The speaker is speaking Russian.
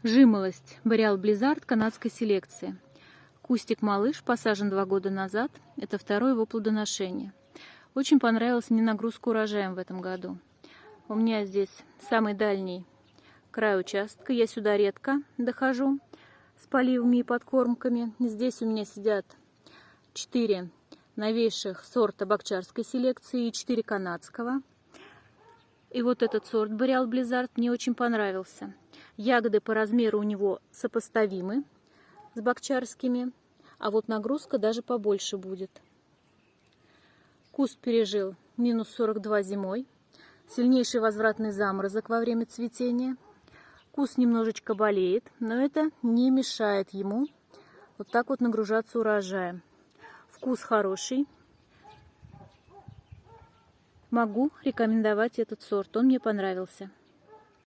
Жимолость Boreal Blizzard канадской селекции. Кустик малыш, посажен 2 года назад. Это второе его плодоношение. Очень понравилась мне нагрузка урожаем в этом году. У меня здесь самый дальний край участка. Я сюда редко дохожу с поливами и подкормками. Здесь у меня сидят 4 новейших сорта бакчарской селекции и 4 канадского. И вот этот сорт Boreal Blizzard мне очень понравился. Ягоды по размеру у него сопоставимы с бакчарскими, а вот нагрузка даже побольше будет. Куст пережил минус 42 зимой, сильнейший возвратный заморозок во время цветения. Куст немножечко болеет, но это не мешает ему вот так вот нагружаться урожаем. Вкус хороший. Могу рекомендовать этот сорт, он мне понравился.